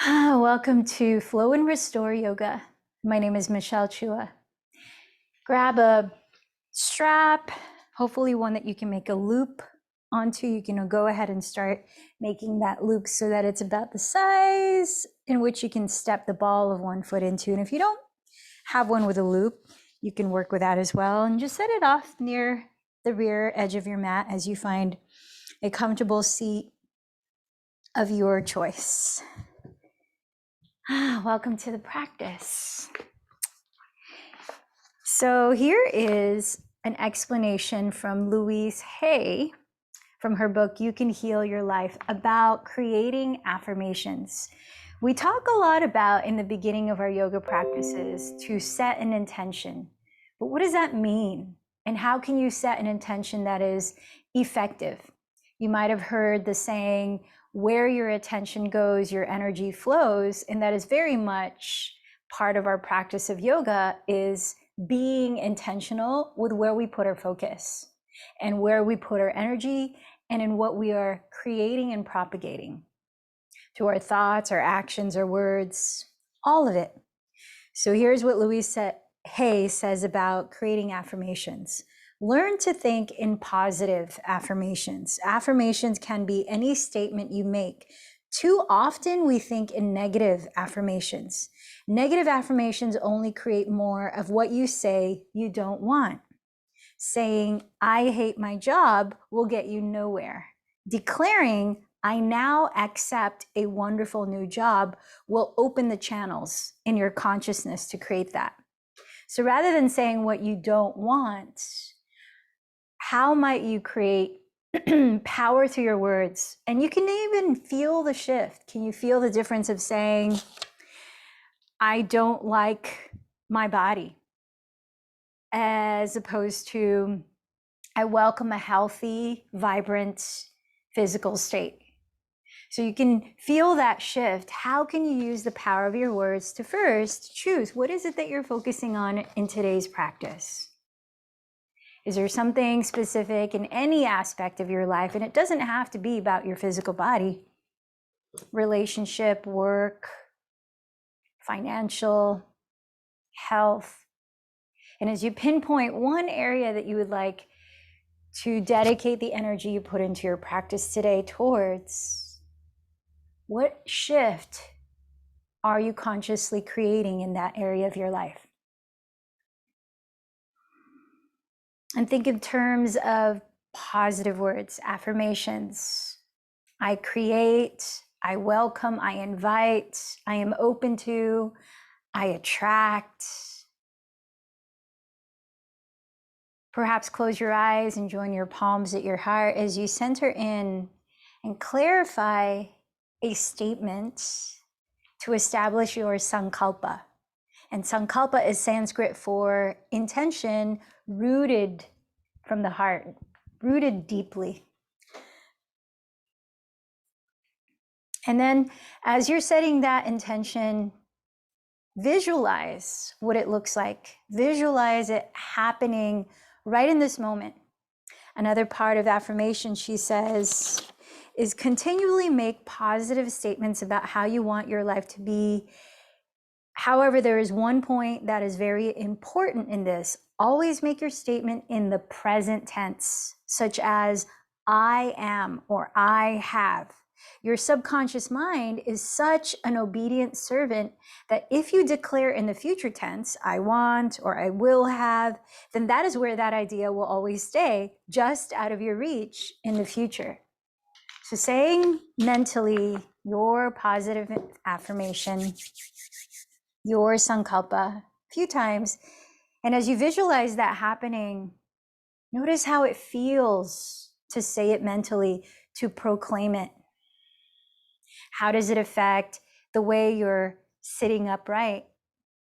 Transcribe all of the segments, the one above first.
Welcome to Flow and Restore Yoga. My name is Michelle Chua. Grab a strap, hopefully one that you can make a loop onto. You can go ahead and start making that loop so that it's about the size in which you can step the ball of one foot into. And if you don't have one with a loop, you can work with that as well. And just set it off near the rear edge of your mat as you find a comfortable seat of your choice. Welcome to the practice. So here is an explanation from Louise Hay from her book, You Can Heal Your Life, about creating affirmations. We talk a lot about in the beginning of our yoga practices to set an intention. But what does that mean? And how can you set an intention that is effective? You might have heard the saying, where your attention goes, your energy flows. And that is very much part of our practice of yoga, is being intentional with where we put our focus and where we put our energy and in what we are creating and propagating to our thoughts, our actions, our words, all of it. So here's what Louise Hay says about creating affirmations. Learn to think in positive affirmations. Affirmations can be any statement you make. Too often we think in negative affirmations. Negative affirmations only create more of what you say you don't want. Saying, I hate my job will get you nowhere. Declaring, I now accept a wonderful new job will open the channels in your consciousness to create that. So rather than saying what you don't want, how might you create power through your words? And you can even feel the shift. Can you feel the difference of saying, I don't like my body, as opposed to, I welcome a healthy, vibrant physical state? So you can feel that shift. How can you use the power of your words to first choose what is it that you're focusing on in today's practice? Is there something specific in any aspect of your life? And it doesn't have to be about your physical body, relationship, work, financial, health. And as you pinpoint one area that you would like to dedicate the energy you put into your practice today towards, what shift are you consciously creating in that area of your life? And think in terms of positive words, affirmations. I create, I welcome, I invite, I am open to, I attract. Perhaps close your eyes and join your palms at your heart as you center in and clarify a statement to establish your sankalpa. And sankalpa is Sanskrit for intention rooted from the heart, rooted deeply. And then as you're setting that intention, visualize what it looks like. Visualize it happening right in this moment. Another part of affirmation, she says, is continually make positive statements about how you want your life to be. However, there is one point that is very important in this. Always make your statement in the present tense, such as I am or I have. Your subconscious mind is such an obedient servant that if you declare in the future tense, I want or I will have, then that is where that idea will always stay, just out of your reach in the future. So saying mentally your positive affirmation, your sankalpa, a few times, and as you visualize that happening, notice how it feels to say it mentally, to proclaim it. How does it affect the way you're sitting upright,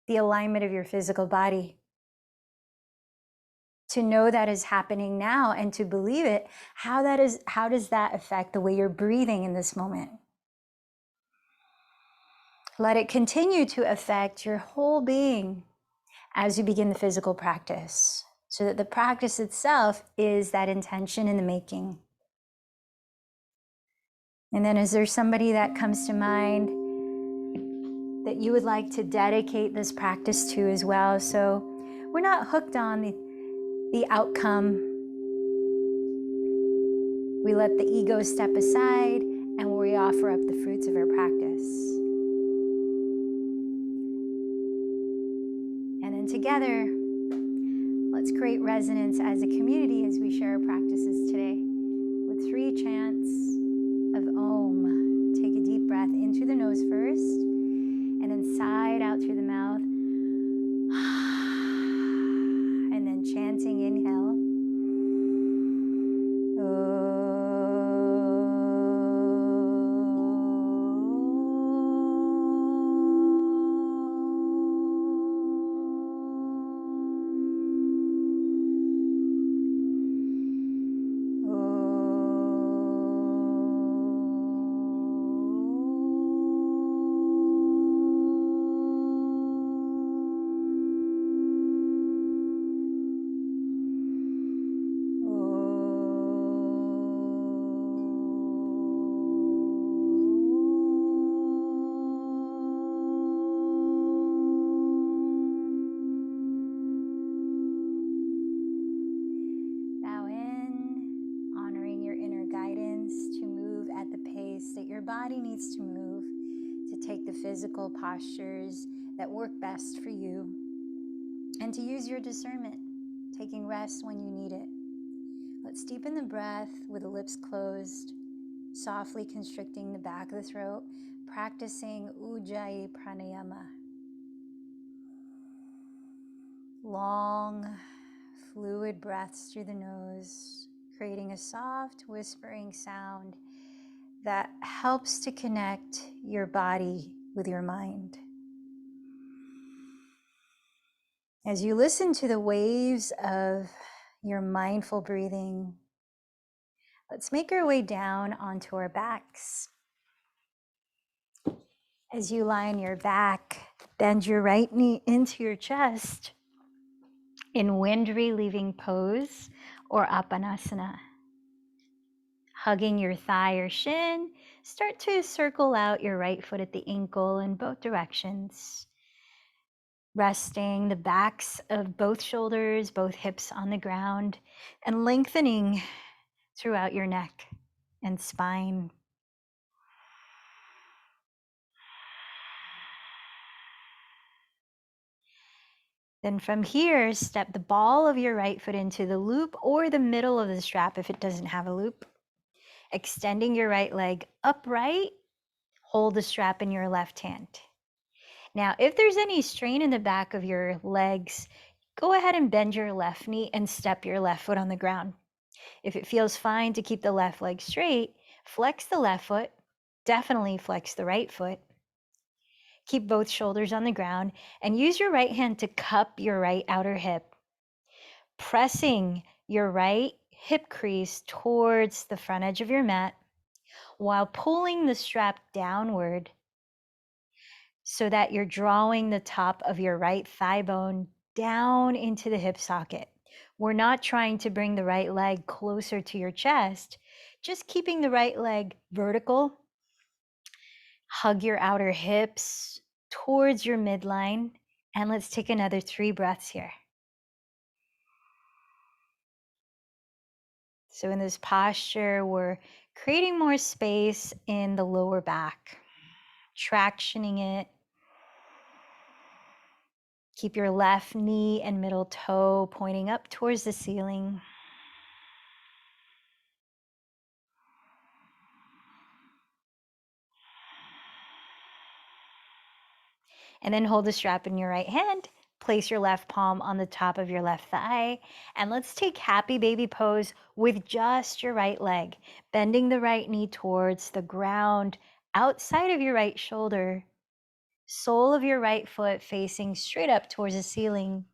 the alignment of your physical body? To know that is happening now and to believe it, how does that affect the way you're breathing in this moment? Let it continue to affect your whole being as you begin the physical practice, so that the practice itself is that intention in the making. And then is there somebody that comes to mind that you would like to dedicate this practice to as well. So we're not hooked on the outcome. We let the ego step aside and we offer up the fruits of our practice. And then together, let's create resonance as a community as we share our practices today with 3 chants of Om. Take a deep breath into the nose first, and then sigh it out through the mouth. And then chanting, inhale. Body needs to move to take the physical postures that work best for you, and to use your discernment, taking rest when you need it. Let's deepen the breath with the lips closed, softly constricting the back of the throat, practicing Ujjayi pranayama. Long, fluid breaths through the nose, creating a soft whispering sound that helps to connect your body with your mind. As you listen to the waves of your mindful breathing, let's make our way down onto our backs. As you lie on your back, bend your right knee into your chest in wind relieving pose or Apanasana. Hugging your thigh or shin, start to circle out your right foot at the ankle in both directions. Resting the backs of both shoulders, both hips on the ground, and lengthening throughout your neck and spine. Then from here, step the ball of your right foot into the loop or the middle of the strap if it doesn't have a loop. Extending your right leg upright, hold the strap in your left hand. Now, if there's any strain in the back of your legs, go ahead and bend your left knee and step your left foot on the ground. If it feels fine to keep the left leg straight, flex the left foot, definitely flex the right foot. Keep both shoulders on the ground and use your right hand to cup your right outer hip, pressing your right hip crease towards the front edge of your mat while pulling the strap downward so that you're drawing the top of your right thigh bone down into the hip socket. We're not trying to bring the right leg closer to your chest, just keeping the right leg vertical. Hug your outer hips towards your midline, and let's take another 3 breaths here. So in this posture, we're creating more space in the lower back, tractioning it. Keep your left knee and middle toe pointing up towards the ceiling. And then hold the strap in your right hand. Place your left palm on the top of your left thigh. And let's take happy baby pose with just your right leg, bending the right knee towards the ground outside of your right shoulder, sole of your right foot facing straight up towards the ceiling.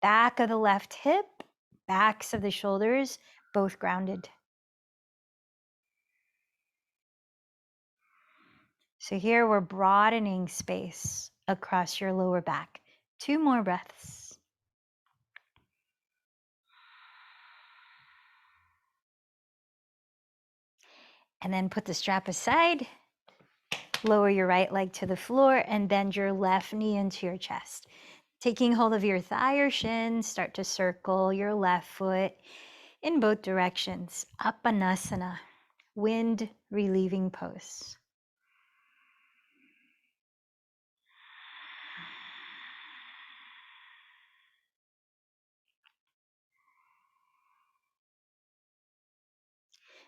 Back of the left hip, backs of the shoulders, both grounded. So here we're broadening space across your lower back. 2 more breaths. And then put the strap aside Lower your right leg to the floor and bend your left knee into your chest. Taking hold of your thigh or shin, start to circle your left foot in both directions. Apanasana, wind relieving pose.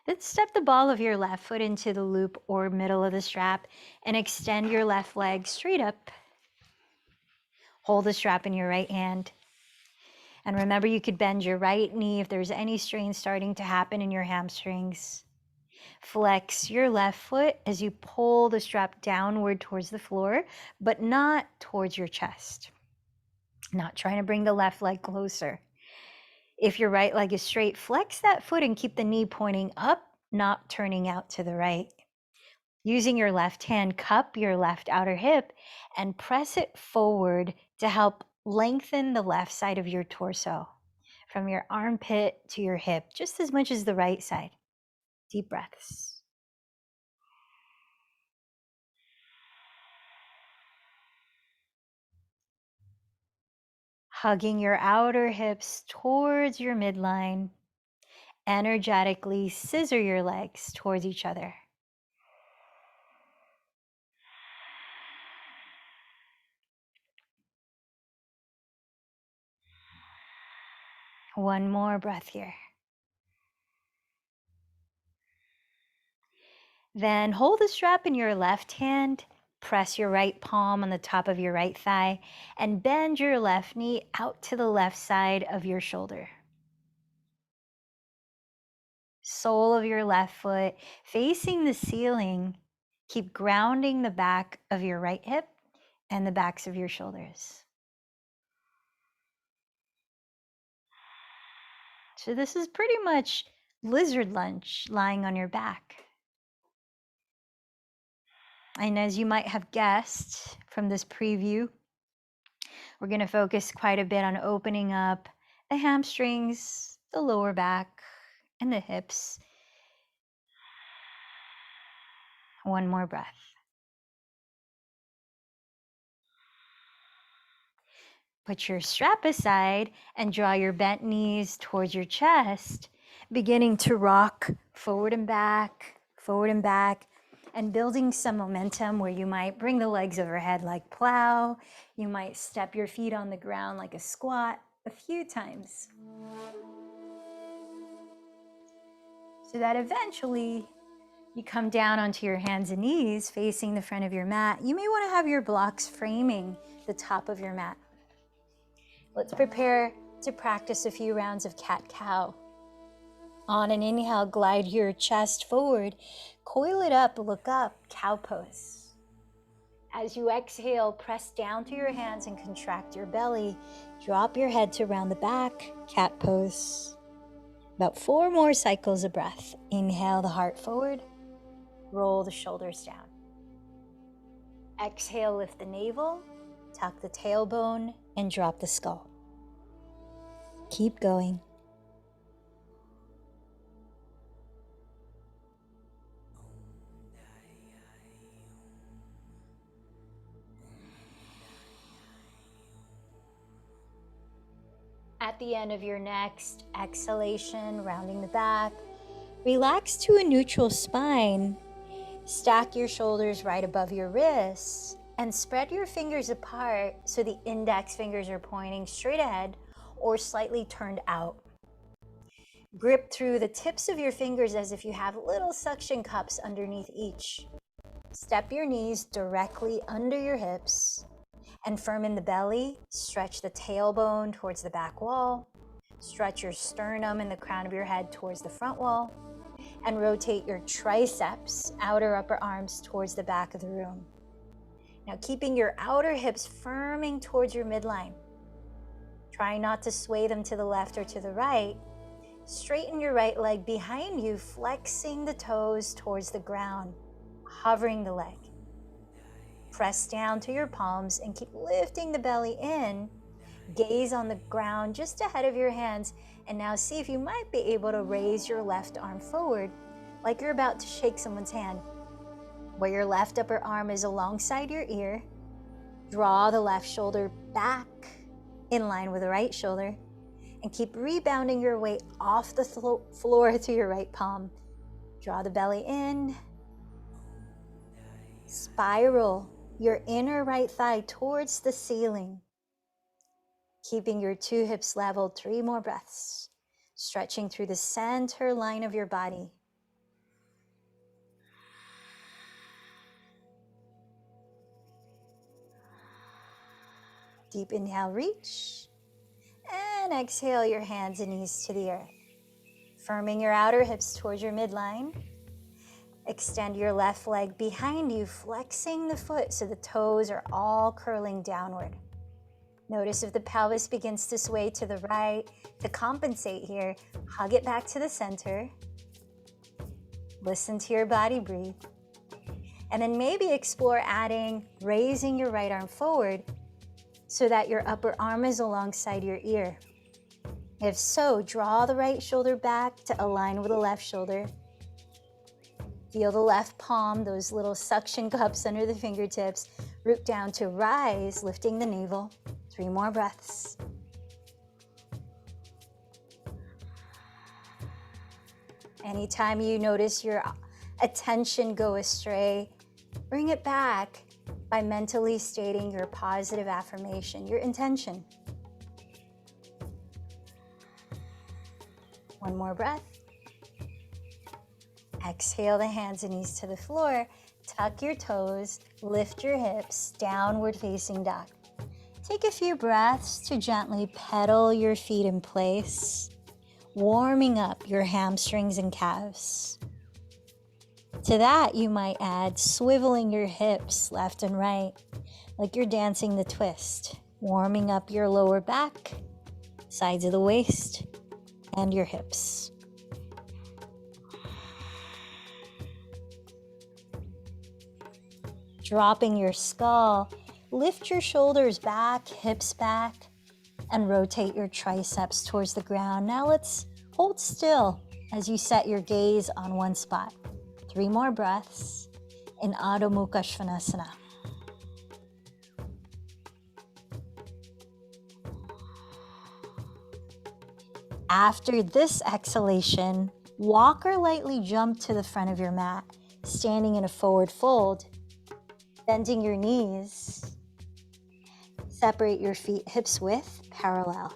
Then step the ball of your left foot into the loop or middle of the strap and extend your left leg straight up. Hold the strap in your right hand. And remember, you could bend your right knee if there's any strain starting to happen in your hamstrings. Flex your left foot as you pull the strap downward towards the floor, but not towards your chest. Not trying to bring the left leg closer. If your right leg is straight, flex that foot and keep the knee pointing up, not turning out to the right. Using your left hand, cup your left outer hip and press it forward to help lengthen the left side of your torso from your armpit to your hip, just as much as the right side. Deep breaths. Hugging your outer hips towards your midline. Energetically scissor your legs towards each other. One more breath here. Then hold the strap in your left hand, press your right palm on the top of your right thigh, and bend your left knee out to the left side of your shoulder. Sole of your left foot facing the ceiling. Keep grounding the back of your right hip and the backs of your shoulders. So this is pretty much lizard lunge, lying on your back. And as you might have guessed from this preview, we're going to focus quite a bit on opening up the hamstrings, the lower back, and the hips. One more breath. Put your strap aside and draw your bent knees towards your chest, beginning to rock forward and back, and building some momentum where you might bring the legs overhead like plow. You might step your feet on the ground like a squat a few times. So that eventually you come down onto your hands and knees facing the front of your mat. You may want to have your blocks framing the top of your mat. Let's prepare to practice a few rounds of cat-cow. On an inhale, glide your chest forward, coil it up, look up, cow pose. As you exhale, press down through your hands and contract your belly. Drop your head to round the back, cat pose. About 4 more cycles of breath. Inhale the heart forward, roll the shoulders down. Exhale, lift the navel, tuck the tailbone, and drop the skull. Keep going. At the end of your next exhalation, rounding the back, relax to a neutral spine. Stack your shoulders right above your wrists and spread your fingers apart so the index fingers are pointing straight ahead or slightly turned out. Grip through the tips of your fingers as if you have little suction cups underneath each. Step your knees directly under your hips and firm in the belly. Stretch the tailbone towards the back wall. Stretch your sternum and the crown of your head towards the front wall. And rotate your triceps, outer upper arms towards the back of the room. Now keeping your outer hips firming towards your midline. Try not to sway them to the left or to the right. Straighten your right leg behind you, flexing the toes towards the ground, hovering the leg. Press down to your palms and keep lifting the belly in. Gaze on the ground just ahead of your hands, and now see if you might be able to raise your left arm forward like you're about to shake someone's hand. where your left upper arm is alongside your ear. Draw the left shoulder back in line with the right shoulder and keep rebounding your weight off the floor to your right palm. Draw the belly in. Spiral your inner right thigh towards the ceiling. Keeping your 2 hips leveled, 3 more breaths. Stretching through the center line of your body. Deep inhale, reach. And exhale your hands and knees to the earth. Firming your outer hips towards your midline. Extend your left leg behind you, flexing the foot so the toes are all curling downward. Notice if the pelvis begins to sway to the right. To compensate here, hug it back to the center. Listen to your body breathe. And then maybe explore adding, raising your right arm forward so that your upper arm is alongside your ear. If so, draw the right shoulder back to align with the left shoulder. Feel the left palm, those little suction cups under the fingertips. Root down to rise, lifting the navel. 3 more breaths. Anytime you notice your attention go astray, bring it back by mentally stating your positive affirmation, your intention. 1 more breath. Exhale the hands and knees to the floor. Tuck your toes, lift your hips, downward facing dog. Take a few breaths to gently pedal your feet in place, warming up your hamstrings and calves. To that, you might add swiveling your hips left and right, like you're dancing the twist, warming up your lower back, sides of the waist, and your hips. Dropping your skull, lift your shoulders back, hips back, and rotate your triceps towards the ground. Now let's hold still as you set your gaze on one spot. 3 more breaths in Adho Mukha Svanasana. After this exhalation, walk or lightly jump to the front of your mat, standing in a forward fold. Bending your knees, separate your feet hips width, parallel.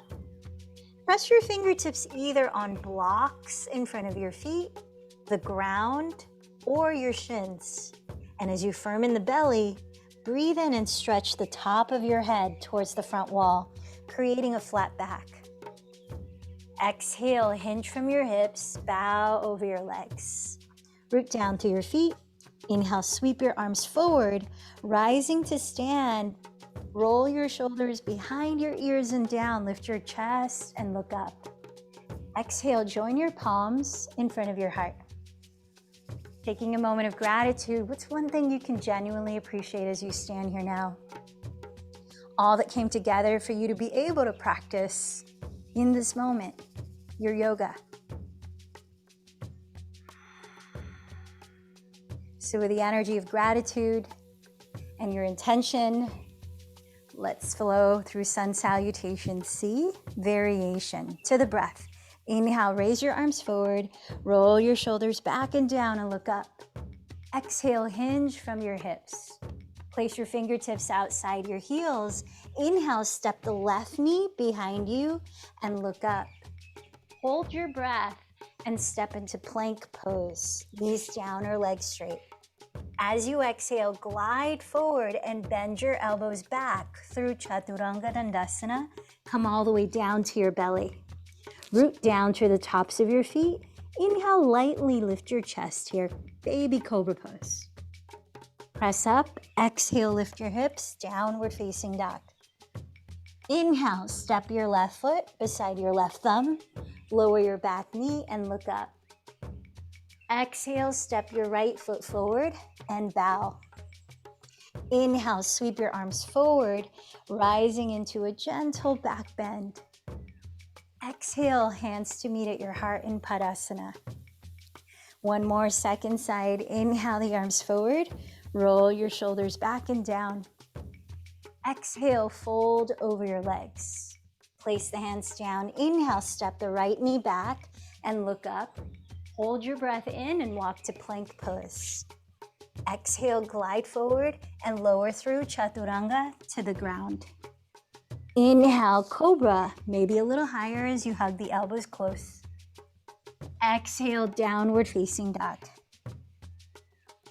Press your fingertips either on blocks in front of your feet, the ground, or your shins. And as you firm in the belly, breathe in and stretch the top of your head towards the front wall, creating a flat back. Exhale, hinge from your hips, bow over your legs. Root down through your feet. Inhale, sweep your arms forward, rising to stand. Roll your shoulders behind your ears and down. Lift your chest and look up. Exhale, join your palms in front of your heart. Taking a moment of gratitude, what's one thing you can genuinely appreciate as you stand here now? All that came together for you to be able to practice in this moment, your yoga. So with the energy of gratitude and your intention, let's flow through sun salutation C, variation, to the breath. Inhale, raise your arms forward, roll your shoulders back and down and look up. Exhale, hinge from your hips. Place your fingertips outside your heels. Inhale, step the left knee behind you and look up. Hold your breath and step into plank pose, knees down or legs straight. As you exhale, glide forward and bend your elbows back through Chaturanga Dandasana. Come all the way down to your belly. Root down to the tops of your feet. Inhale, lightly lift your chest here, baby cobra pose. Press up, exhale, lift your hips, downward facing dog. Inhale, step your left foot beside your left thumb, lower your back knee and look up. Exhale, step your right foot forward and bow. Inhale, sweep your arms forward, rising into a gentle back bend. Exhale, hands to meet at your heart in Padasana. One more, second side. Inhale the arms forward. Roll your shoulders back and down. Exhale, fold over your legs. Place the hands down. Inhale, step the right knee back and look up. Hold your breath in and walk to plank pose. Exhale, glide forward and lower through chaturanga to the ground. Inhale, cobra, maybe a little higher as you hug the elbows close. Exhale, downward facing dog.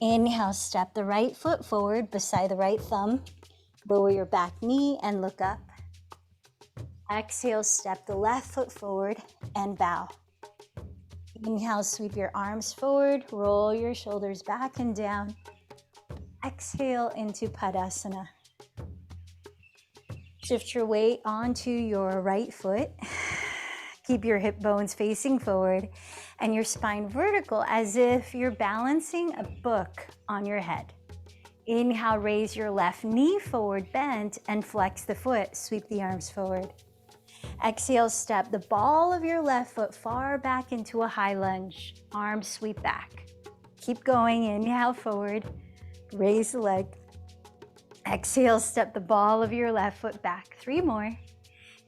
Inhale, step the right foot forward beside the right thumb. Lower your back knee and look up. Exhale, step the left foot forward and bow. Inhale, sweep your arms forward, roll your shoulders back and down. Exhale into Padasana. Shift your weight onto your right foot. Keep your hip bones facing forward and your spine vertical as if you're balancing a book on your head. Inhale, raise your left knee forward, bent, and flex the foot. Sweep the arms forward. Exhale, step the ball of your left foot far back into a high lunge. Arms sweep back. Keep going. Inhale, forward. Raise the leg. Exhale, step the ball of your left foot back. 3 more.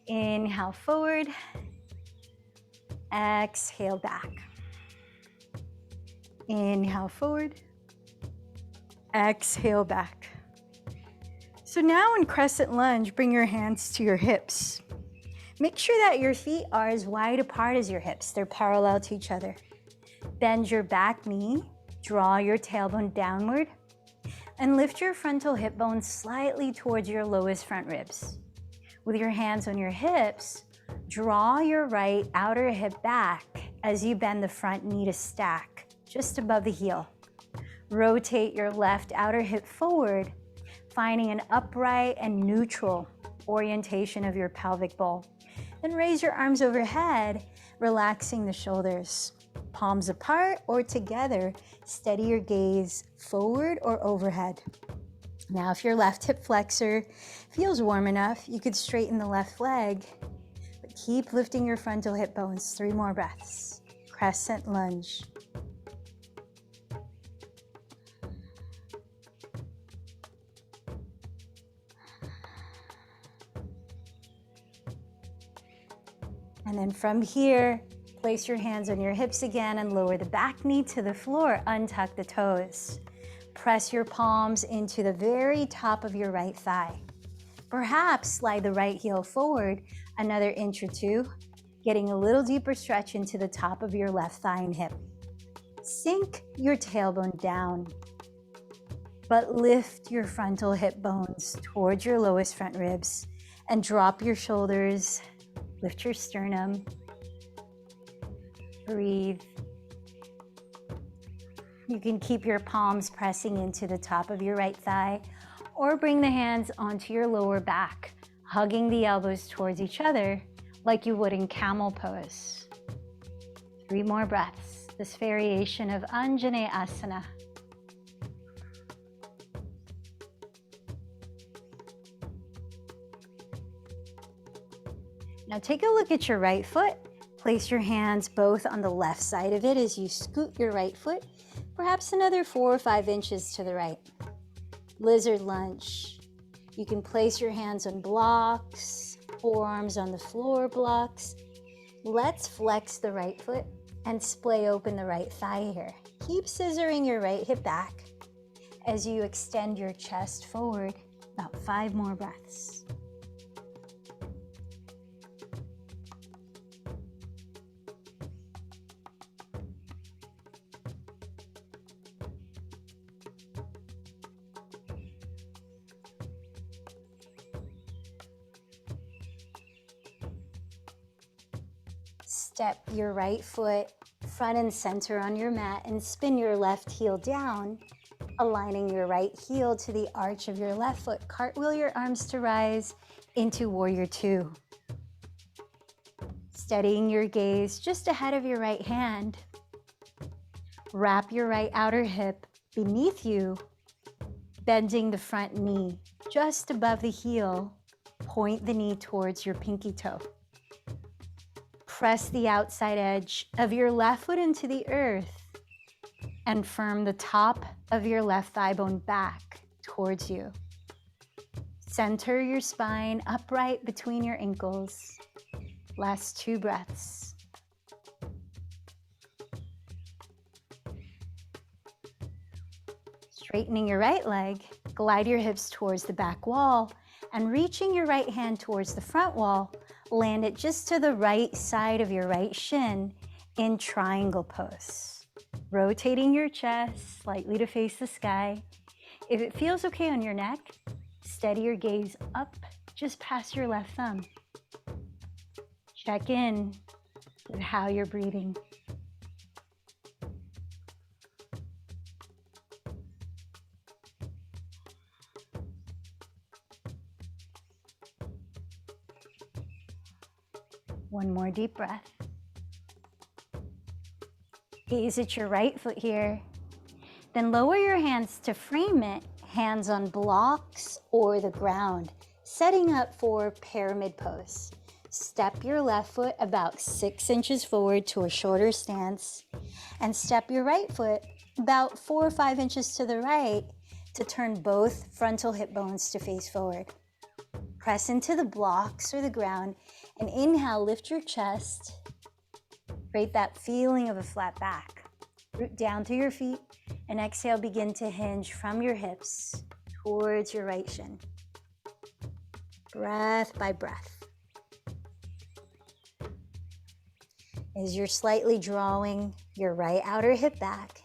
Inhale, forward. Exhale, back. Inhale, forward. Exhale, back. So now in crescent lunge, bring your hands to your hips. Make sure that your feet are as wide apart as your hips. They're parallel to each other. Bend your back knee, draw your tailbone downward, and lift your frontal hip bone slightly towards your lowest front ribs. With your hands on your hips, draw your right outer hip back as you bend the front knee to stack, just above the heel. Rotate your left outer hip forward, finding an upright and neutral orientation of your pelvic bowl. Then raise your arms overhead, relaxing the shoulders. Palms apart or together, steady your gaze forward or overhead. Now, if your left hip flexor feels warm enough, you could straighten the left leg, but keep lifting your frontal hip bones. 3 more breaths. Crescent lunge. And then from here, place your hands on your hips again and lower the back knee to the floor. Untuck the toes. Press your palms into the very top of your right thigh. Perhaps slide the right heel forward another inch or 2, getting a little deeper stretch into the top of your left thigh and hip. Sink your tailbone down, but lift your frontal hip bones towards your lowest front ribs and drop your shoulders. Lift your sternum. Breathe. You can keep your palms pressing into the top of your right thigh or bring the hands onto your lower back, hugging the elbows towards each other like you would in camel pose. 3 more breaths. This variation of Anjane Asana. Now take a look at your right foot. Place your hands both on the left side of it as you scoot your right foot, perhaps another 4 or 5 inches to the right. Lizard lunge. You can place your hands on blocks, forearms on the floor blocks. Let's flex the right foot and splay open the right thigh here. Keep scissoring your right hip back as you extend your chest forward. About 5 more breaths. Step your right foot front and center on your mat and spin your left heel down, aligning your right heel to the arch of your left foot. Cartwheel your arms to rise into Warrior 2. Steadying your gaze just ahead of your right hand. Wrap your right outer hip beneath you, bending the front knee just above the heel. Point the knee towards your pinky toe. Press the outside edge of your left foot into the earth and firm the top of your left thigh bone back towards you. Center your spine upright between your ankles. Last 2 breaths. Straightening your right leg, glide your hips towards the back wall, and reaching your right hand towards the front wall, land it just to the right side of your right shin in triangle pose. Rotating your chest slightly to face the sky. If it feels okay on your neck, steady your gaze up just past your left thumb. Check in with how you're breathing. One more deep breath. Gaze at your right foot here. Then lower your hands to frame it, hands on blocks or the ground, setting up for pyramid pose. Step your left foot about 6 inches forward to a shorter stance, and step your right foot about 4 or 5 inches to the right to turn both frontal hip bones to face forward. Press into the blocks or the ground, and inhale, lift your chest. Create that feeling of a flat back. Root down through your feet, and exhale, begin to hinge from your hips towards your right shin. Breath by breath. As you're slightly drawing your right outer hip back,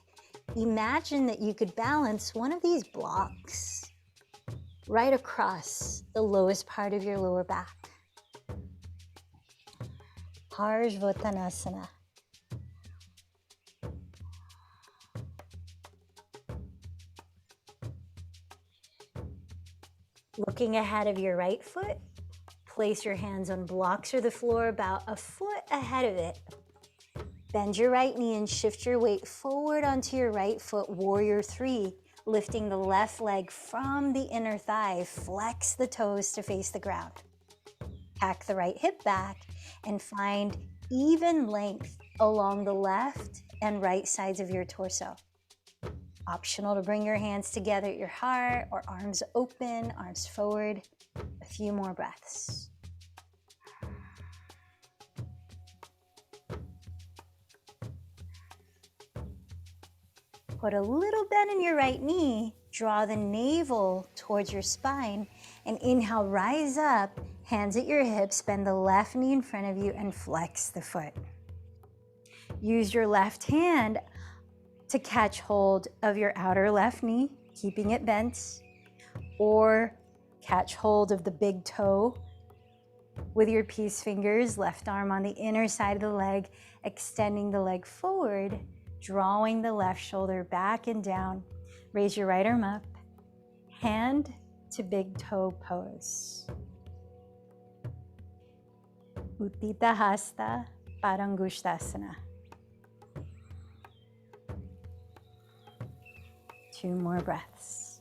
imagine that you could balance one of these blocks right across the lowest part of your lower back. Parsvottanasana. Looking ahead of your right foot, place your hands on blocks or the floor about a foot ahead of it. Bend your right knee and shift your weight forward onto your right foot, warrior 3, lifting the left leg from the inner thigh. Flex the toes to face the ground. Pack the right hip back and find even length along the left and right sides of your torso. Optional to bring your hands together at your heart or arms open, arms forward. A few more breaths. Put a little bend in your right knee, draw the navel towards your spine, and inhale, rise up, hands at your hips, bend the left knee in front of you and flex the foot. Use your left hand to catch hold of your outer left knee, keeping it bent, or catch hold of the big toe with your peace fingers, left arm on the inner side of the leg, extending the leg forward, drawing the left shoulder back and down. Raise your right arm up, hand to big toe pose. Uttita Hasta Parangushtasana. 2 more breaths.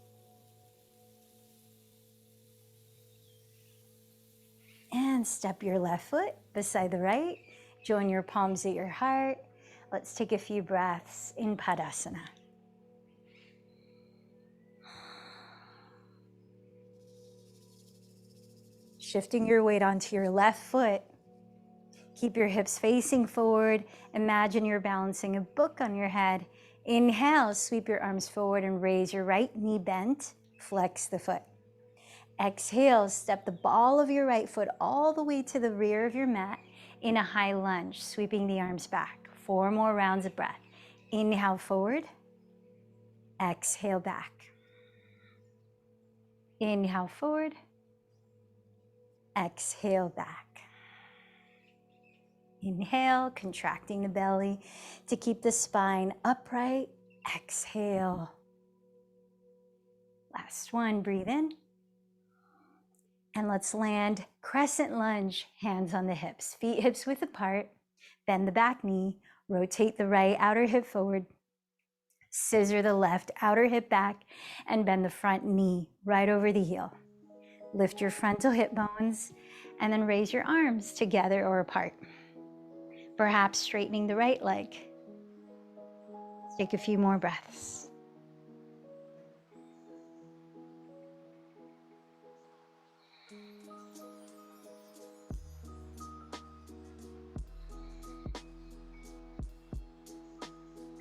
And step your left foot beside the right. Join your palms at your heart. Let's take a few breaths in Padasana. Shifting your weight onto your left foot. Keep your hips facing forward. Imagine you're balancing a book on your head. Inhale, sweep your arms forward and raise your right knee bent. Flex the foot. Exhale, step the ball of your right foot all the way to the rear of your mat in a high lunge, sweeping the arms back. 4 more rounds of breath. Inhale forward. Exhale back. Inhale forward. Exhale back. Inhale, contracting the belly to keep the spine upright. Exhale. Last one, breathe in. And let's land crescent lunge, hands on the hips, feet hips width apart. Bend the back knee, rotate the right outer hip forward. Scissor the left outer hip back and bend the front knee right over the heel. Lift your frontal hip bones and then raise your arms together or apart. Perhaps straightening the right leg. Take a few more breaths.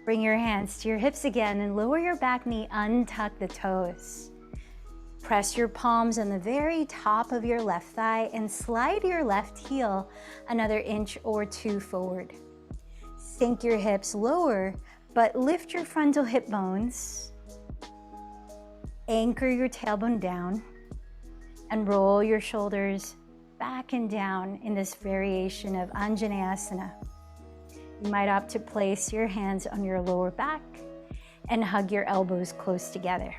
Bring your hands to your hips again and lower your back knee, untuck the toes. Press your palms on the very top of your left thigh and slide your left heel another inch or two forward. Sink your hips lower, but lift your frontal hip bones. Anchor your tailbone down and roll your shoulders back and down in this variation of Anjaneyasana. You might opt to place your hands on your lower back and hug your elbows close together.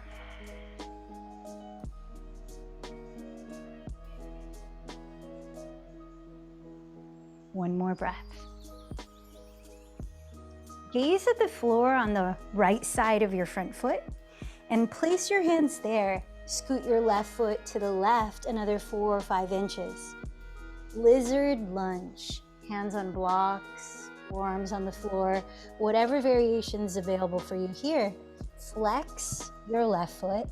One more breath. Gaze at the floor on the right side of your front foot and place your hands there. Scoot your left foot to the left another 4 or 5 inches. Lizard lunge, hands on blocks, forearms on the floor, whatever variation is available for you here. Flex your left foot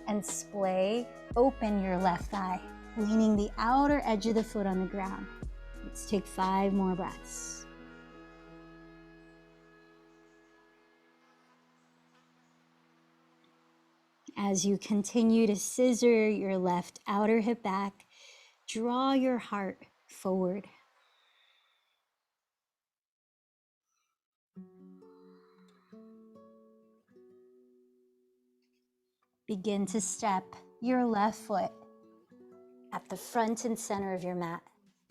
and splay open your left thigh, leaning the outer edge of the foot on the ground. Let's take 5 more breaths. As you continue to scissor your left outer hip back, draw your heart forward. Begin to step your left foot at the front and center of your mat.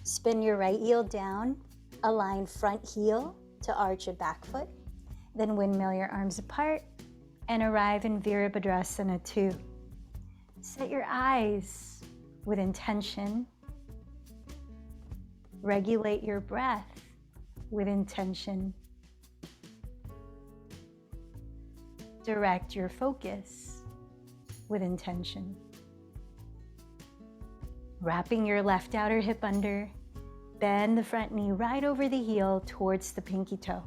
Spin your right heel down, align front heel to arch a back foot, then windmill your arms apart and arrive in Virabhadrasana 2. Set your eyes with intention. Regulate your breath with intention. Direct your focus with intention. Wrapping your left outer hip under, bend the front knee right over the heel towards the pinky toe.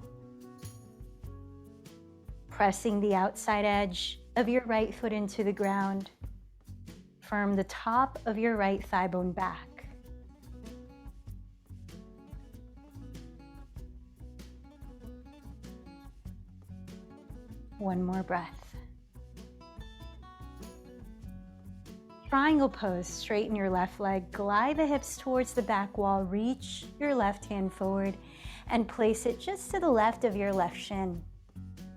Pressing the outside edge of your right foot into the ground, firm the top of your right thigh bone back. One more breath. Triangle pose, straighten your left leg, glide the hips towards the back wall, reach your left hand forward and place it just to the left of your left shin.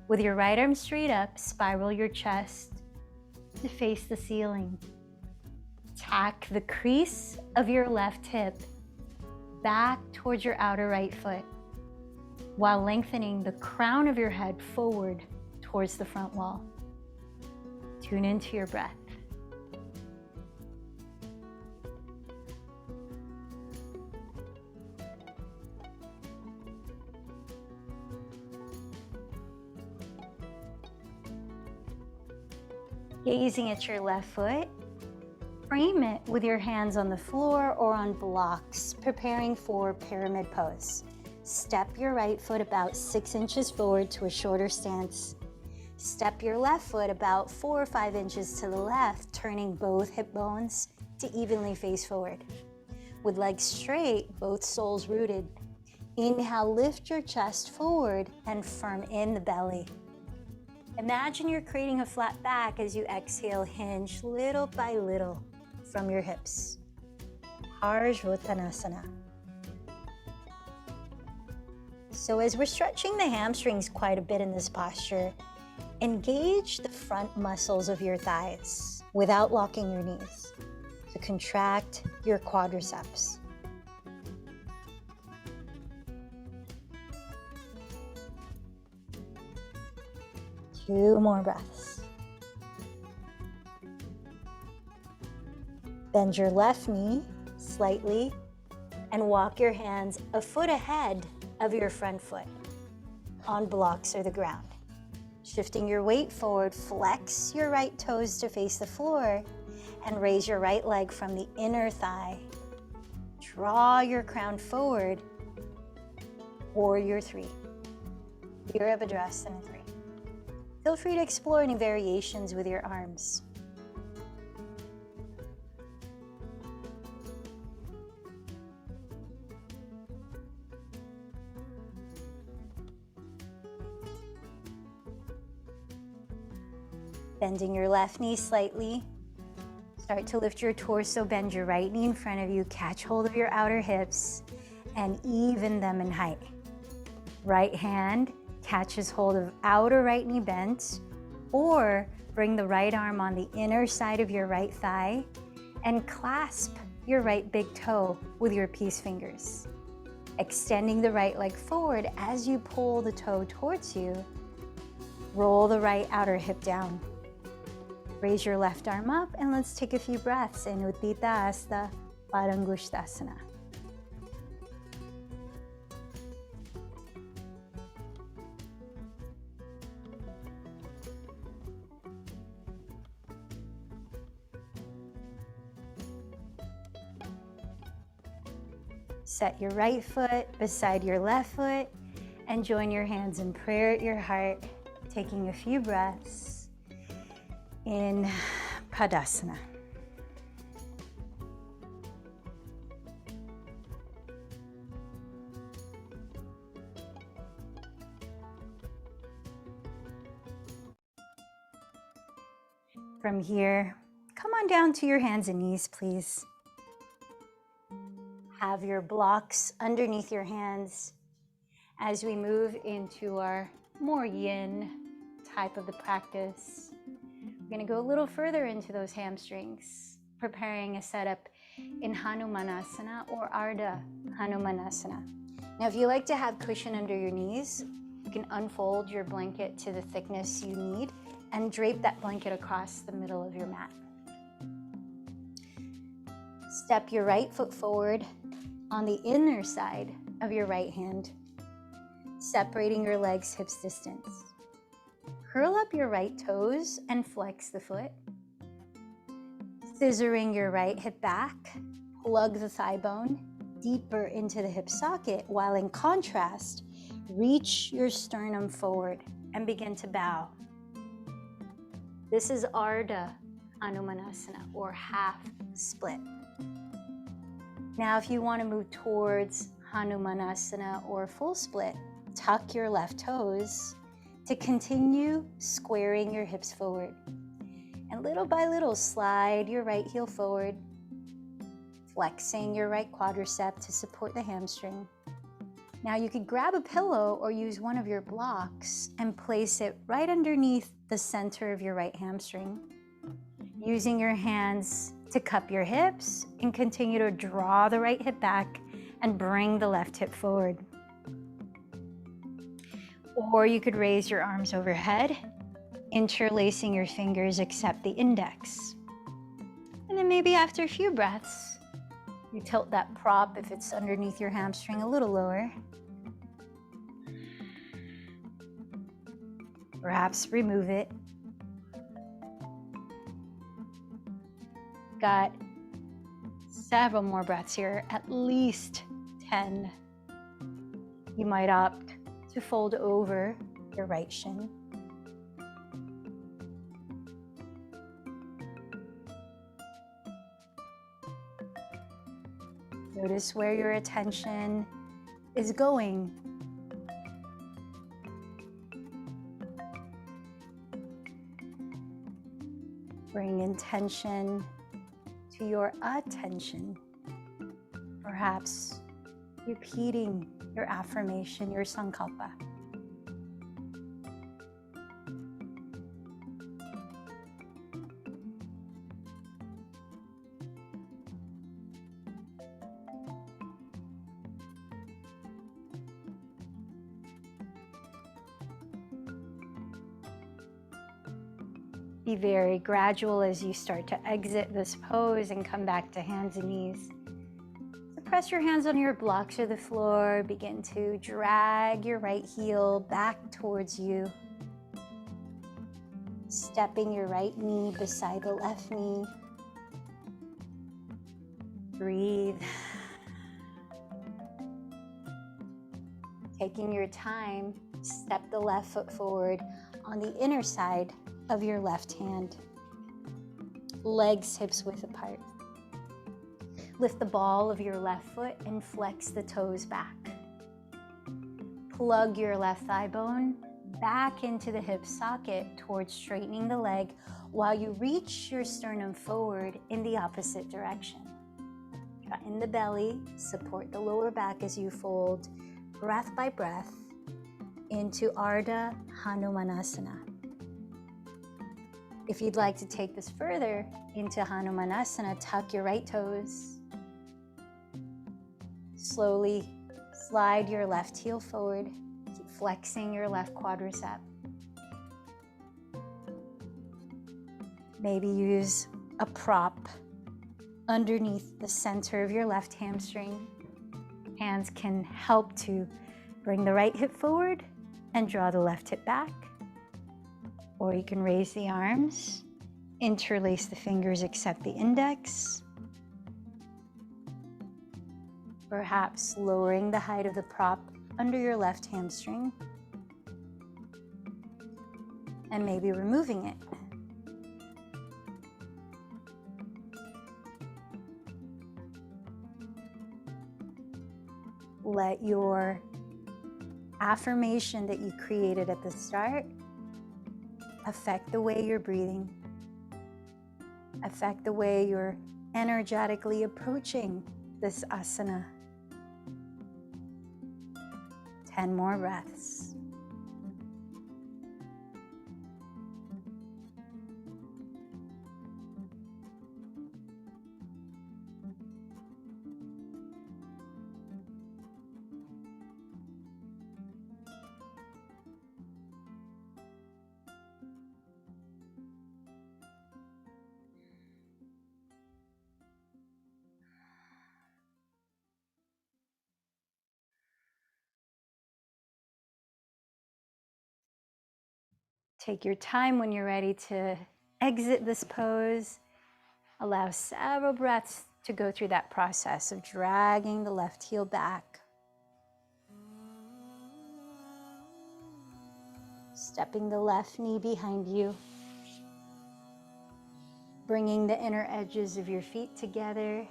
With your right arm straight up, spiral your chest to face the ceiling. Tack the crease of your left hip back towards your outer right foot while lengthening the crown of your head forward towards the front wall. Tune into your breath. Gazing at your left foot, frame it with your hands on the floor or on blocks, preparing for pyramid pose. Step your right foot about 6 inches forward to a shorter stance. Step your left foot about 4 or 5 inches to the left, turning both hip bones to evenly face forward. With legs straight, both soles rooted. Inhale, lift your chest forward and firm in the belly. Imagine you're creating a flat back as you exhale, hinge little by little from your hips. Ardha. So as we're stretching the hamstrings quite a bit in this posture, engage the front muscles of your thighs without locking your knees. So contract your quadriceps. Two more breaths. Bend your left knee slightly and walk your hands a foot ahead of your front foot on blocks or the ground. Shifting your weight forward, flex your right toes to face the floor and raise your right leg from the inner thigh. Draw your crown forward, Warrior 3. Virabhadrasana 3. Feel free to explore any variations with your arms. Bending your left knee slightly. Start to lift your torso, bend your right knee in front of you, catch hold of your outer hips, and even them in height. Right hand catches hold of outer right knee bent, or bring the right arm on the inner side of your right thigh and clasp your right big toe with your peace fingers. Extending the right leg forward as you pull the toe towards you. Roll the right outer hip down. Raise your left arm up and let's take a few breaths in Utthita Hasta Padangusthasana. Set your right foot beside your left foot and join your hands in prayer at your heart, taking a few breaths in Padasana. From here, come on down to your hands and knees, please. Have your blocks underneath your hands as we move into our more yin type of the practice. We're going to go a little further into those hamstrings, preparing a setup in Hanumanasana or Ardha Hanumanasana. Now, if you like to have cushion under your knees, you can unfold your blanket to the thickness you need and drape that blanket across the middle of your mat. Step your right foot forward on the inner side of your right hand, separating your legs hips distance. Curl up your right toes and flex the foot. Scissoring your right hip back, plug the thigh bone deeper into the hip socket, while in contrast, reach your sternum forward and begin to bow. This is Ardha Hanumanasana, or half split. Now, if you want to move towards Hanumanasana or full split, tuck your left toes to continue squaring your hips forward. And little by little, slide your right heel forward, flexing your right quadricep to support the hamstring. Now you could grab a pillow or use one of your blocks and place it right underneath the center of your right hamstring. Using your hands to cup your hips and continue to draw the right hip back and bring the left hip forward. Or you could raise your arms overhead, interlacing your fingers except the index. And then maybe after a few breaths, you tilt that prop, if it's underneath your hamstring, a little lower. Perhaps remove it. Got several more breaths here, at least 10. You might opt to fold over your right shin. Notice where your attention is going. Bring intention to your attention. Perhaps repeating your affirmation, your sankalpa. Be very gradual as you start to exit this pose and come back to hands and knees. So press your hands on your blocks or the floor. Begin to drag your right heel back towards you. Stepping your right knee beside the left knee. Breathe. Taking your time, step the left foot forward on the inner side of your left hand. Legs hips width apart. Lift the ball of your left foot and flex the toes back. Plug your left thigh bone back into the hip socket towards straightening the leg while you reach your sternum forward in the opposite direction. Draw in the belly, support the lower back as you fold, breath by breath, into Ardha Hanumanasana. If you'd like to take this further into Hanumanasana, tuck your right toes. Slowly slide your left heel forward. Keep flexing your left quadricep. Maybe use a prop underneath the center of your left hamstring. Hands can help to bring the right hip forward and draw the left hip back. Or you can raise the arms, interlace the fingers except the index. Perhaps lowering the height of the prop under your left hamstring. And maybe removing it. Let your affirmation that you created at the start affect the way you're breathing, affect the way you're energetically approaching this asana. 10 more breaths. Take your time when you're ready to exit this pose. Allow several breaths to go through that process of dragging the left heel back. Stepping the left knee behind you. Bringing the inner edges of your feet together.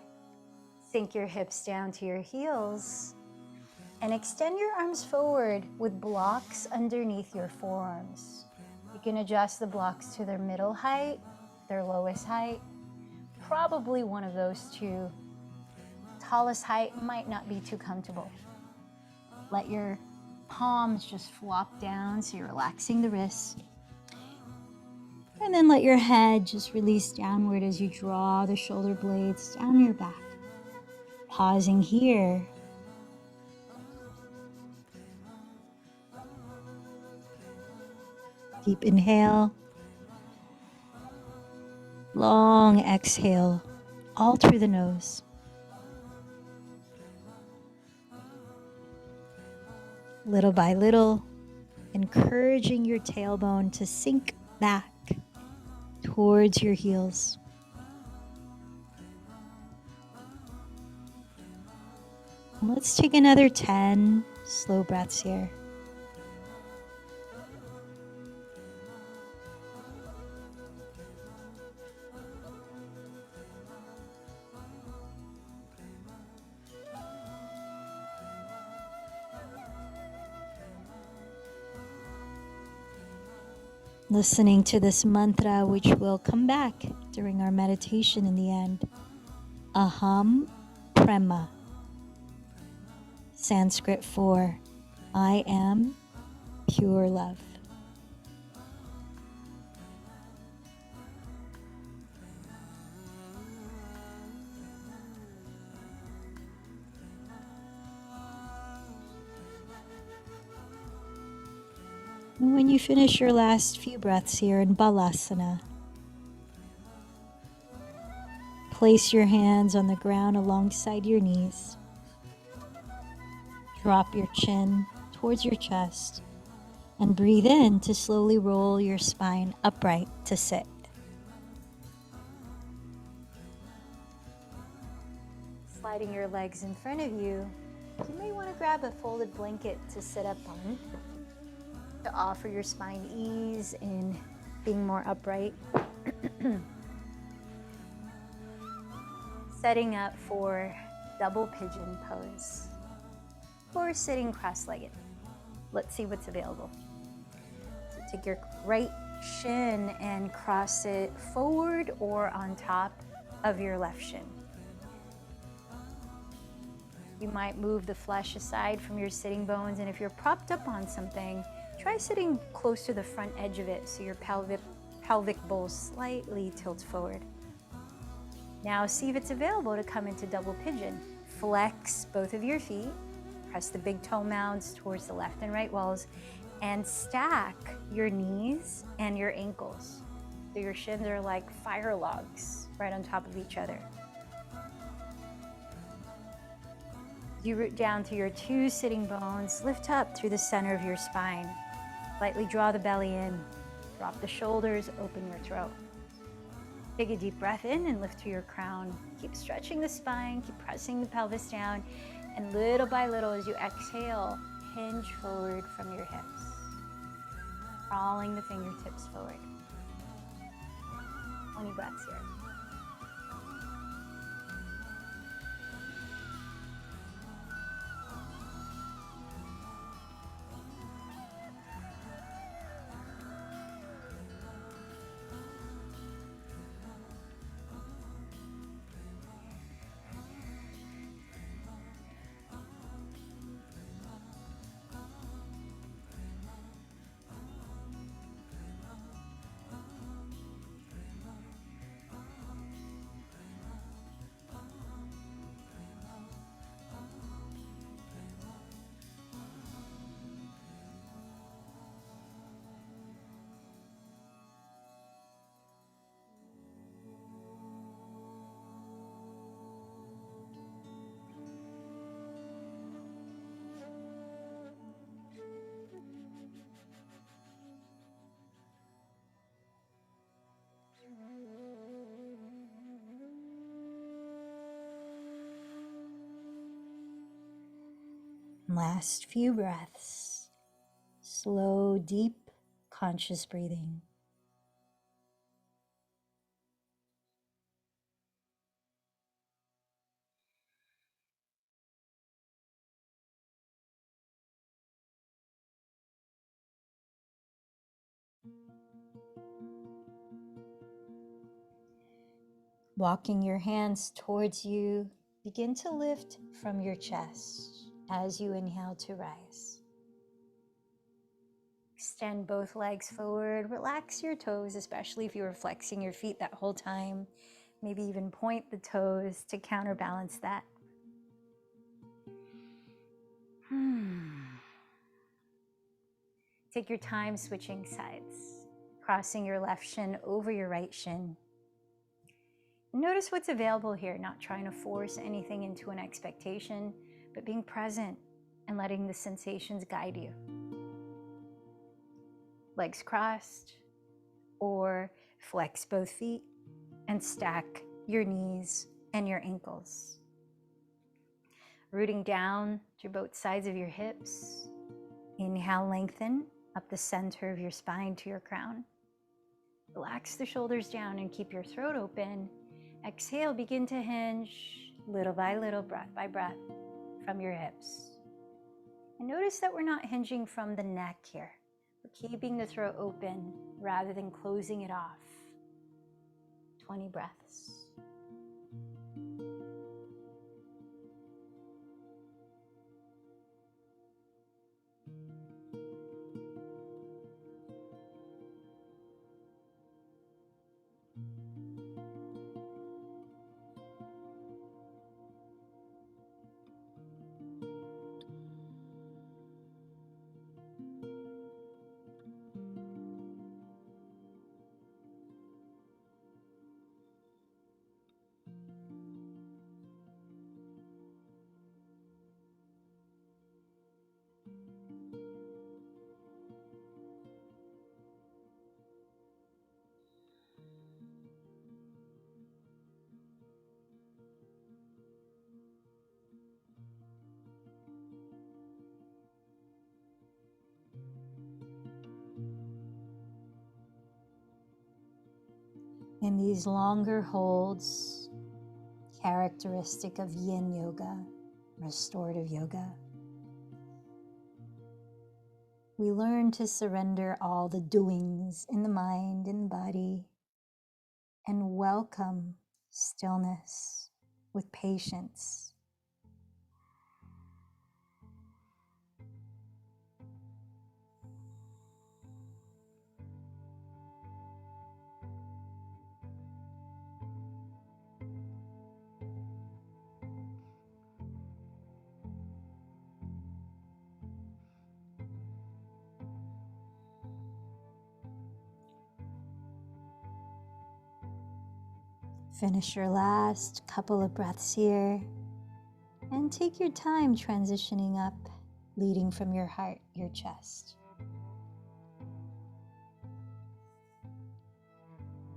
Sink your hips down to your heels. And extend your arms forward with blocks underneath your forearms. You can adjust the blocks to their middle height, their lowest height. Probably one of those two. Tallest height might not be too comfortable. Let your palms just flop down so you're relaxing the wrists. And then let your head just release downward as you draw the shoulder blades down your back. Pausing here. Deep inhale. Long exhale, all through the nose. Little by little, encouraging your tailbone to sink back towards your heels. And let's take another 10 slow breaths here. Listening to this mantra, which will come back during our meditation in the end. Aham Prema. Sanskrit for I am pure love. And when you finish your last few breaths here in Balasana, place your hands on the ground alongside your knees. Drop your chin towards your chest and breathe in to slowly roll your spine upright to sit. Sliding your legs in front of you, you may want to grab a folded blanket to sit up on. to offer your spine ease in being more upright. Setting up for double pigeon pose or sitting cross-legged. Let's see what's available. So take your right shin and cross it forward or on top of your left shin. You might move the flesh aside from your sitting bones, and if you're propped up on something, try sitting close to the front edge of it so your pelvic bowl slightly tilts forward. Now see if it's available to come into double pigeon. Flex both of your feet, press the big toe mounds towards the left and right walls, and stack your knees and your ankles. So your shins are like fire logs right on top of each other. You root down through your two sitting bones, lift up through the center of your spine. Lightly draw the belly in, drop the shoulders, open your throat. Take a deep breath in and lift through your crown. Keep stretching the spine, keep pressing the pelvis down, and little by little as you exhale, hinge forward from your hips, crawling the fingertips forward. 20 breaths here. Last few breaths, slow, deep, conscious breathing. Walking your hands towards you, begin to lift from your chest as you inhale to rise. Extend both legs forward, relax your toes, especially if you were flexing your feet that whole time. Maybe even point the toes to counterbalance that. Take your time switching sides, crossing your left shin over your right shin. Notice what's available here, not trying to force anything into an expectation, but being present and letting the sensations guide you. Legs crossed, or flex both feet and stack your knees and your ankles. Rooting down through both sides of your hips. Inhale, lengthen up the center of your spine to your crown. Relax the shoulders down and keep your throat open. Exhale, begin to hinge little by little, breath by breath from your hips. And notice that we're not hinging from the neck here. We're keeping the throat open rather than closing it off. 20 breaths. In these longer holds, characteristic of yin yoga, restorative yoga, we learn to surrender all the doings in the mind and body and welcome stillness with patience. Finish your last couple of breaths here and take your time transitioning up, leading from your heart, your chest.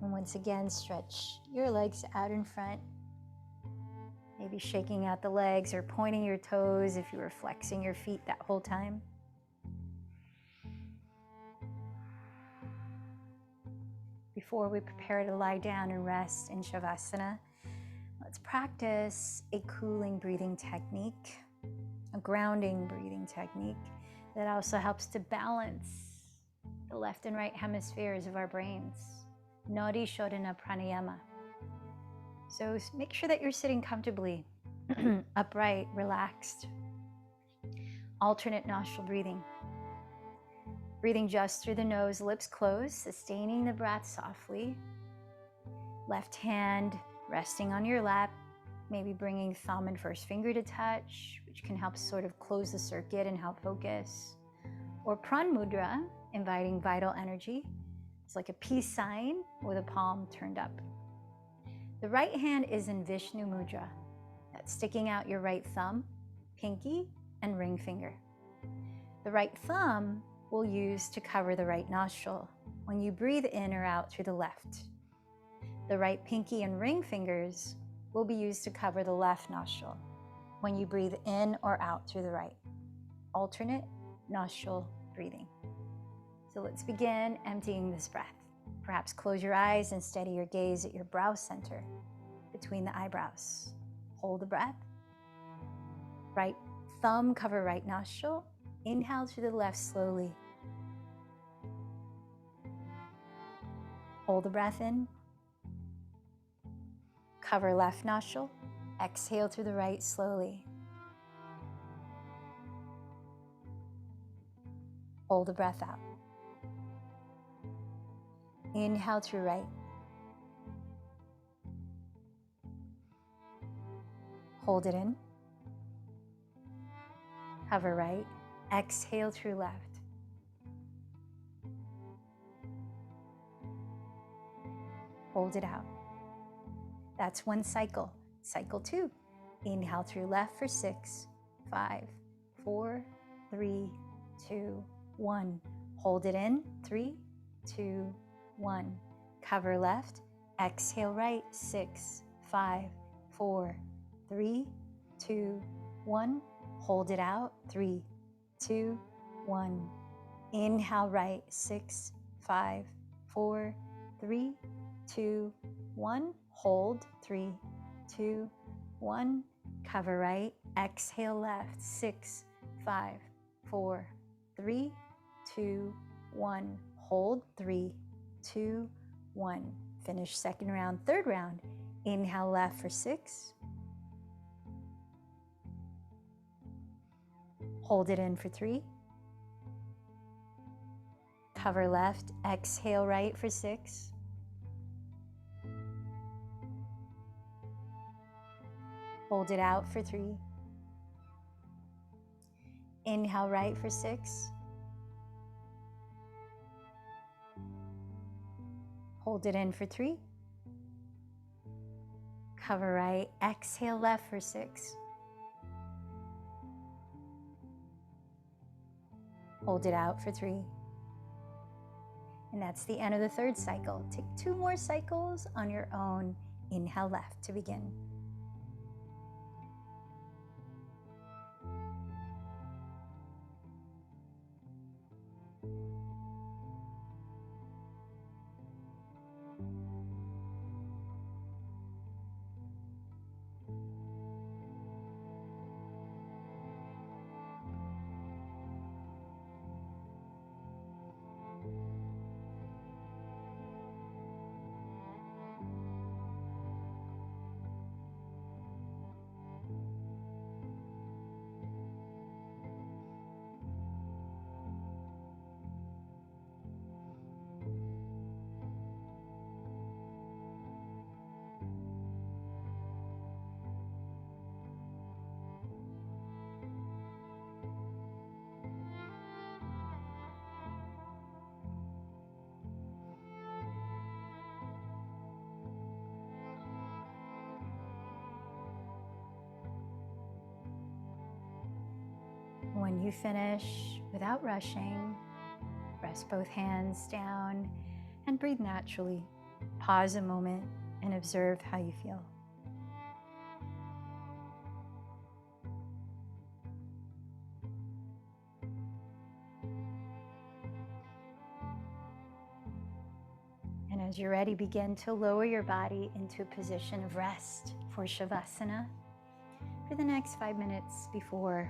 And once again, stretch your legs out in front, maybe shaking out the legs or pointing your toes if you were flexing your feet that whole time. Before we prepare to lie down and rest in Shavasana, let's practice a cooling breathing technique, a grounding breathing technique that also helps to balance the left and right hemispheres of our brains. Nadi Shodhana Pranayama. So make sure that you're sitting comfortably, upright, relaxed. Alternate nostril breathing. Breathing just through the nose, lips closed, sustaining the breath softly. Left hand resting on your lap, maybe bringing thumb and first finger to touch, which can help sort of close the circuit and help focus. Or Pran Mudra, inviting vital energy. It's like a peace sign with a palm turned up. The right hand is in Vishnu Mudra. That's sticking out your right thumb, pinky, and ring finger. The right thumb we'll use to cover the right nostril when you breathe in or out through the left. The right pinky and ring fingers will be used to cover the left nostril when you breathe in or out through the right. Alternate nostril breathing. So let's begin emptying this breath. Perhaps close your eyes and steady your gaze at your brow center between the eyebrows. Hold the breath. Right thumb cover right nostril. Inhale through the left slowly. Hold the breath in. Cover left nostril. Exhale through the right slowly. Hold the breath out. Inhale through right. Hold it in. Cover right. Exhale through left. Hold it out. That's one cycle. Cycle 2. Inhale through left for 6, 5, 4, 3, 2, 1. Hold it in. 3, 2, 1. Cover left. Exhale right. 6, 5, 4, 3, 2, 1. Hold it out. 3, 2, 1. Inhale right. 6, 5, 4, 3, 2, 1. Hold. 3, 2, 1. Cover right. Exhale left. 6, 5, 4, 3, 2, 1. Hold. 3, 2, 1. Finish second round. Third round. Inhale left for 6. Hold it in for 3. Cover left. Exhale right for 6. Hold it out for 3. Inhale right for 6. Hold it in for 3. Cover right. Exhale left for 6. Hold it out for 3. And that's the end of the third cycle. Take 2 more cycles on your own. Inhale left to begin. When you finish, without rushing, rest both hands down and breathe naturally. Pause a moment and observe how you feel. And as you're ready, begin to lower your body into a position of rest for Shavasana for the next 5 minutes before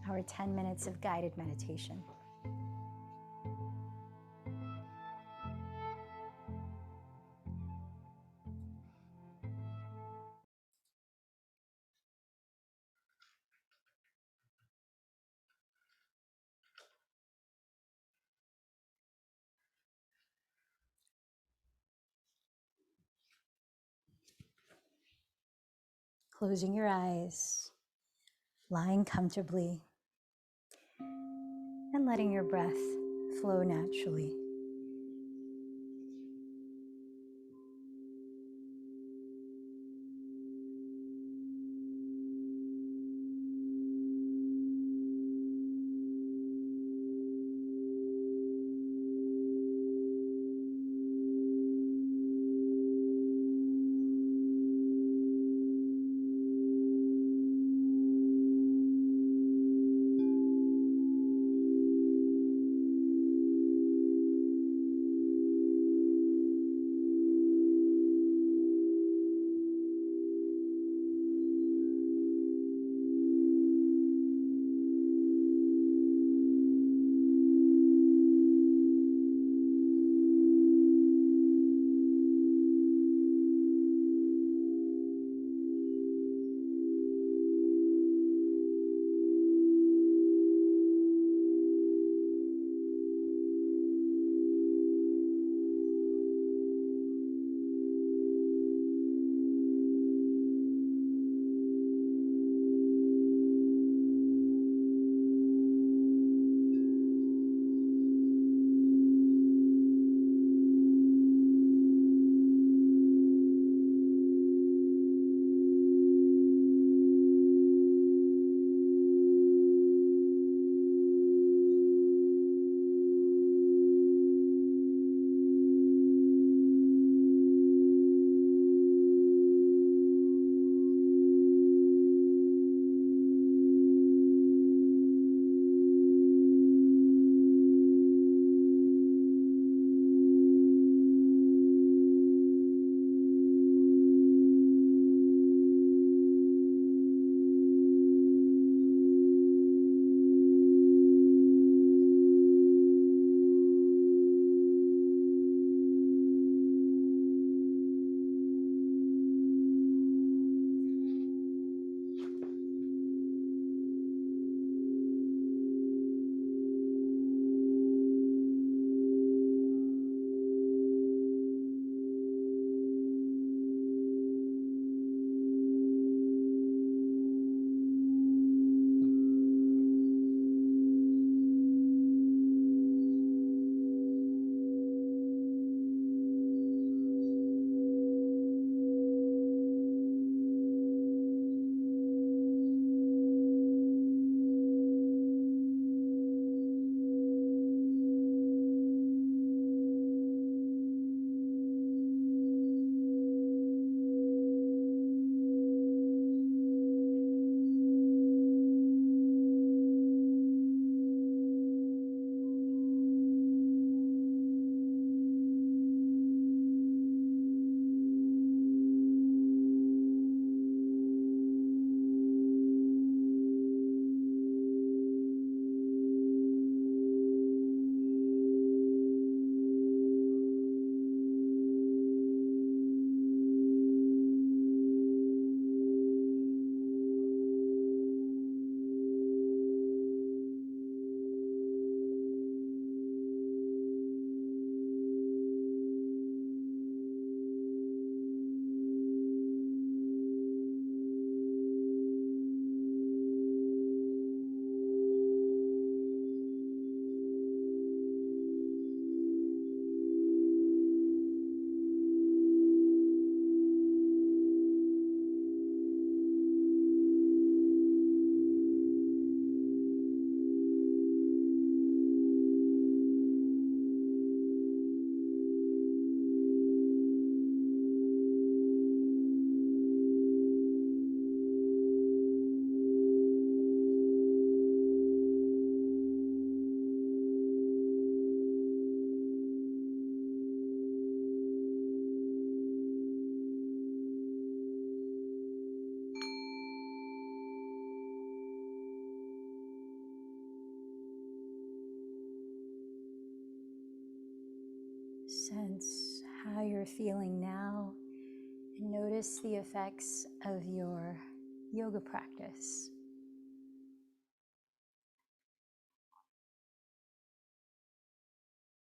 our 10 minutes of guided meditation. Closing your eyes, lying comfortably, and letting your breath flow naturally. you're feeling now and notice the effects of your yoga practice.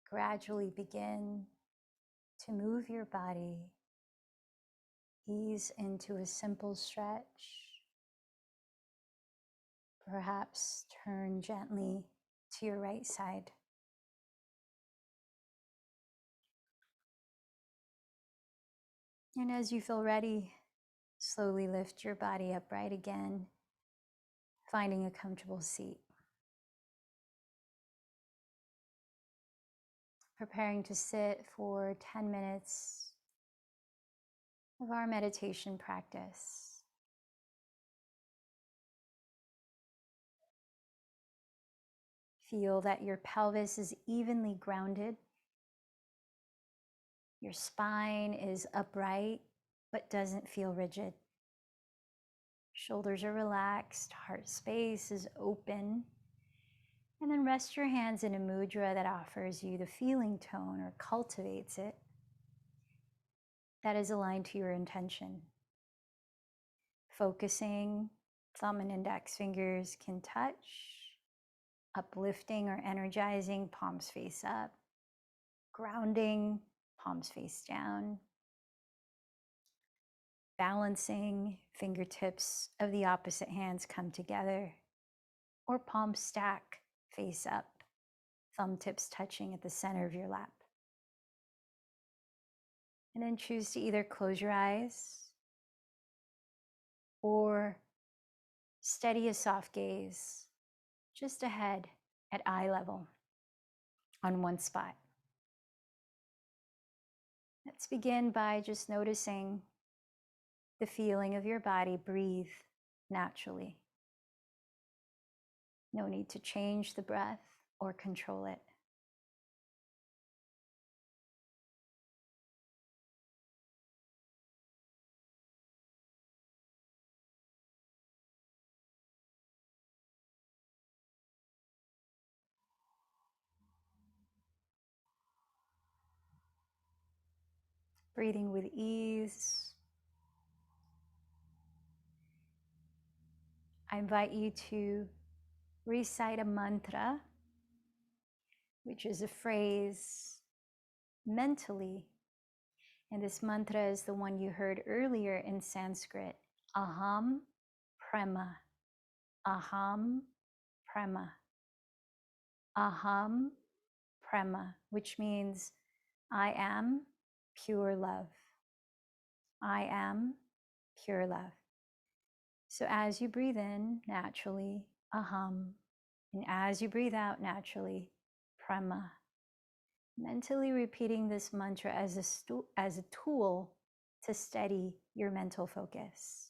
Gradually begin to move your body, ease into a simple stretch. Perhaps turn gently to your right side. And as you feel ready, slowly lift your body upright again, finding a comfortable seat. Preparing to sit for 10 minutes of our meditation practice. Feel that your pelvis is evenly grounded. Your spine is upright, but doesn't feel rigid. Shoulders are relaxed, heart space is open. And then rest your hands in a mudra that offers you the feeling tone or cultivates it that is aligned to your intention. Focusing, thumb and index fingers can touch. Uplifting or energizing, palms face up. Grounding, palms face down. Balancing, fingertips of the opposite hands come together. Or palms stack, face up, thumb tips touching at the center of your lap. And then choose to either close your eyes or steady a soft gaze just ahead at eye level on one spot. Let's begin by just noticing the feeling of your body. Breathe naturally. No need to change the breath or control it. Breathing with ease. I invite you to recite a mantra, which is a phrase mentally. And this mantra is the one you heard earlier in Sanskrit. Aham prema. Aham prema. Aham prema, which means I am pure love. I am pure love. So as you breathe in naturally, aham, and as you breathe out naturally, prema. Mentally repeating this mantra as a tool to steady your mental focus.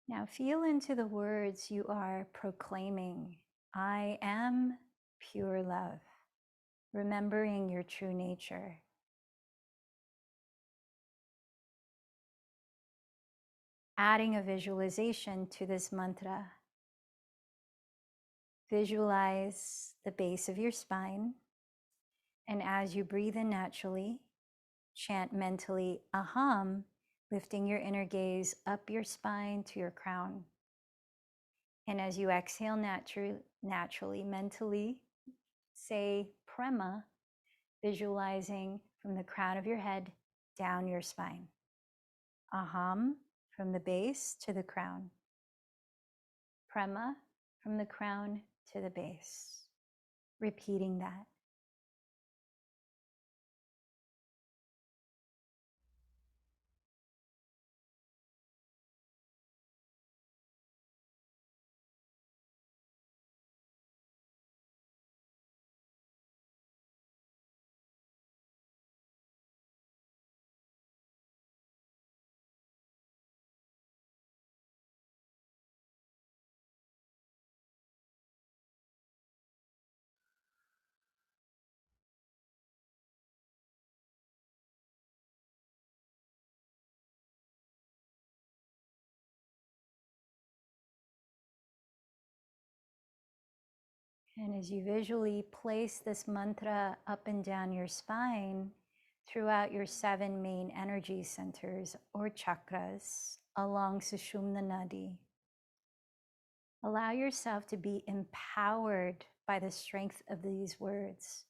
Now feel into the words you are proclaiming. I am pure love, remembering your true nature. Adding a visualization to this mantra. Visualize the base of your spine, and as you breathe in naturally, chant mentally, aham, lifting your inner gaze up your spine to your crown. And as you exhale naturally, mentally, say prema, visualizing from the crown of your head down your spine. Aham, from the base to the crown. Prema, from the crown to the base. Repeating that. And as you visually place this mantra up and down your spine, throughout your 7 main energy centers or chakras along Sushumna Nadi, allow yourself to be empowered by the strength of these words.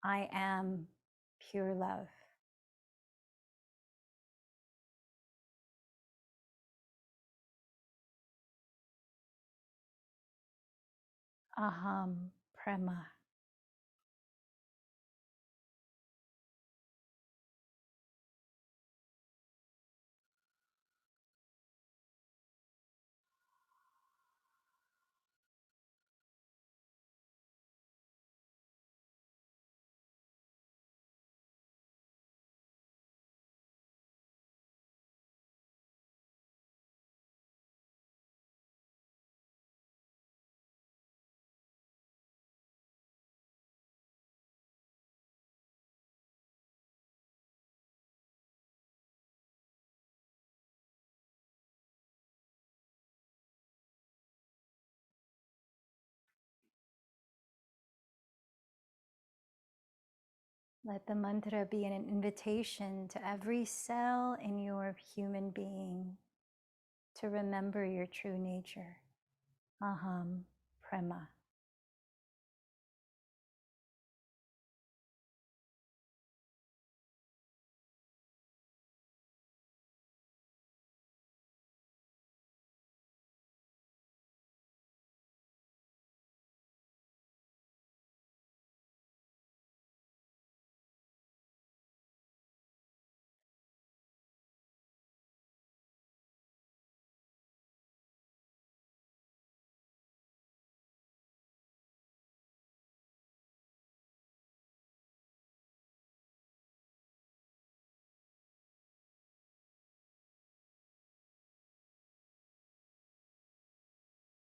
I am pure love. Aham Prema. Let the mantra be an invitation to every cell in your human being to remember your true nature. Aham Prema.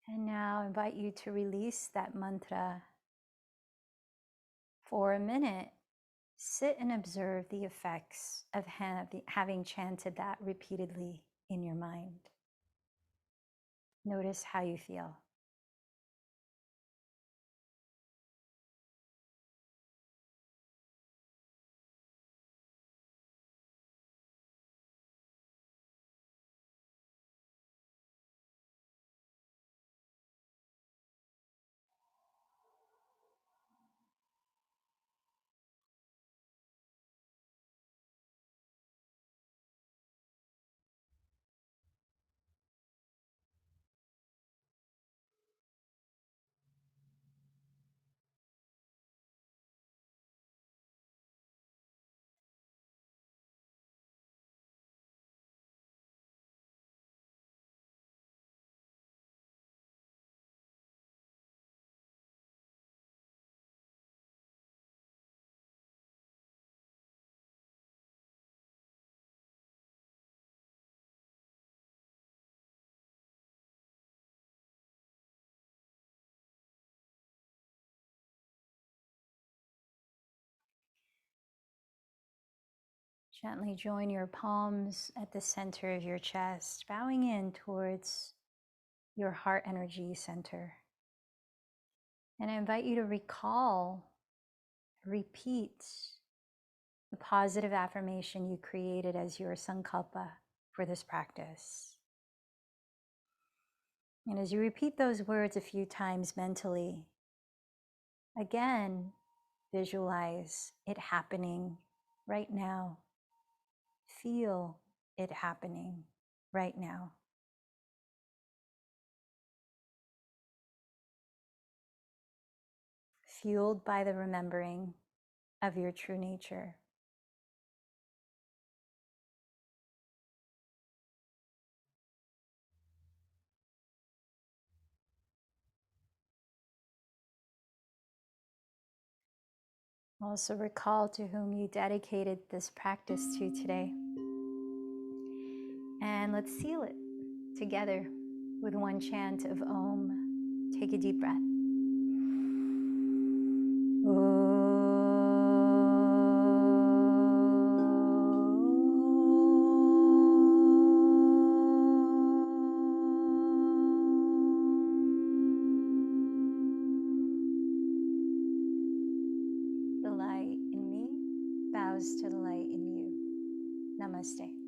And now I invite you to release that mantra for a minute. Sit and observe the effects of having chanted that repeatedly in your mind. Notice how you feel. Gently join your palms at the center of your chest, bowing in towards your heart energy center. And I invite you to recall, repeat the positive affirmation you created as your sankalpa for this practice. And as you repeat those words a few times mentally, again, visualize it happening right now. Feel it happening right now. Fueled by the remembering of your true nature. Also recall to whom you dedicated this practice to today. And let's seal it together with one chant of Om. Take a deep breath. bows to the light in you. Namaste.